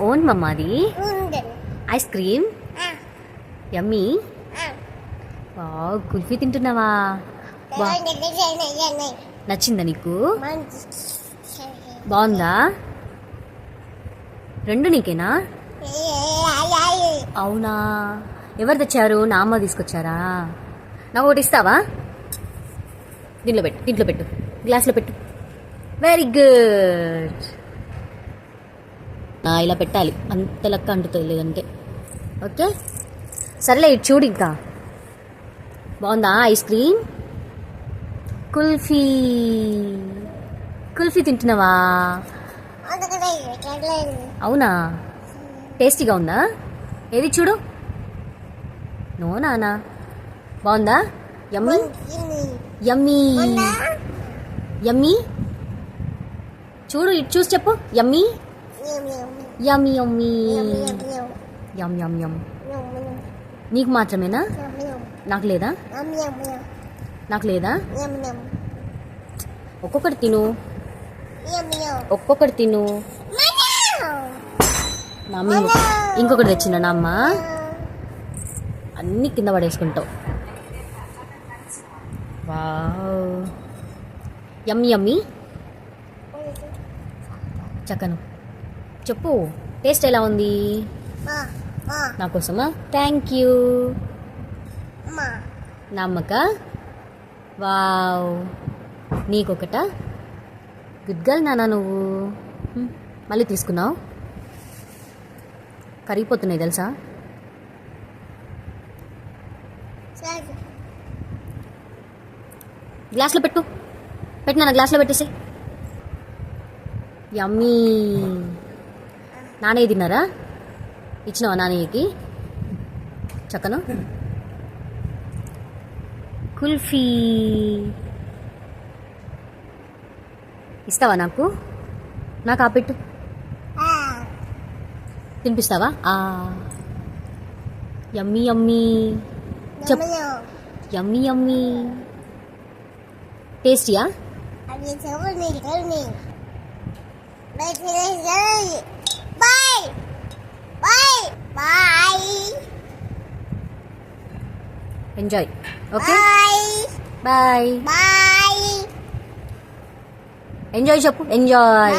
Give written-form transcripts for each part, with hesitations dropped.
Own మమ్మాది ice cream యమ్మీ. Wow, kulfi తింటున్నావా? నచ్చిందా నీకు? బాగుందా? రెండు నీకేనా? అవునా, ఎవరు తెచ్చారు? నా అమ్మ తీసుకొచ్చారా? నాకు ఒకటి ఇస్తావా? దీంట్లో పెట్టు, గ్లాస్లో పెట్టు. Very good. ఇలా పెట్టాలి, అంత లెక్క అంటుతుంది, లేదంటే ఓకే. సరేలే, ఇటు చూడు. ఇంకా బాగుందా ఐస్ క్రీమ్? కుల్ఫీ తింటున్నావా? అవునా, టేస్టీగా ఉందా? ఏది చూడు. నో నానా, బాగుందా? యమ్మీ యమ్మీ యమ్మీ. చూడు, ఇటు చూసి చెప్పు. యమ్మీ యమ్మీ యమ్మీ యమ్ యమ్ యమ్. నీకు మాత్రమేనా? నాకు లేదా? నాకు లేదా? ఒక్కొక్కటి తిను, ఒక్కొక్కటి తిను. మమ్మీ ఇంకొకటి తెచ్చిన నా అమ్మ. అన్నీ కింద పడేసుకుంటావు. వావ్, యమ్మీ యమ్మీ. చక్కను చెప్పు, టేస్ట్ ఎలా ఉంది? నా కోసమా? Thank you. నా అమ్మక? వావ్, నీకొకట? గుడ్ గర్ల్ నాన్న నువ్వు. మళ్ళీ తీసుకున్నావు. కరిగిపోతున్నాయి తెలుసా? గ్లాస్లో పెట్టినా, గ్లాస్లో పెట్టేసి. యమ్మీ. నాన్నయ్య తిన్నారా? ఇచ్చినావా నాన్నయ్యకి? చక్కను కుల్ఫీ ఇస్తావా నాకు? నాకు పెట్టు. తినిపిస్తావా? Yummy yummy. చెప్పు. Yummy yummy. టేస్టీయా? ఎంజాయ్. Okay, bye. ఎంజాయ్ చెప్పు. ఎంజాయ్.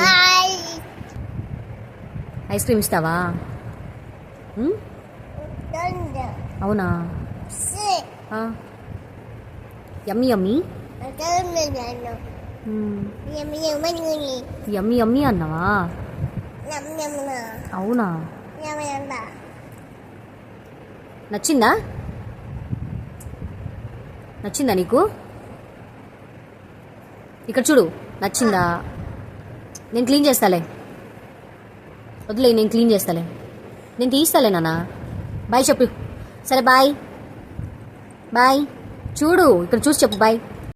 ఐస్ క్రీమ్ ఇస్తావా? అవునా? యమ్మీ యమ్మీ. యమ్మీ యమ్మీ అన్నావా? అవునా? నచ్చిందా? నచ్చిందా నీకు? ఇక్కడ చూడు, నచ్చిందా? నేను క్లీన్ చేస్తాలే, వదిలే, నేను క్లీన్ చేస్తాలే, నేను తీస్తాలే నాన్న. బాయ్ చెప్పు. సరే బాయ్. బాయ్. చూడు, ఇక్కడ చూసి చెప్పు బాయ్.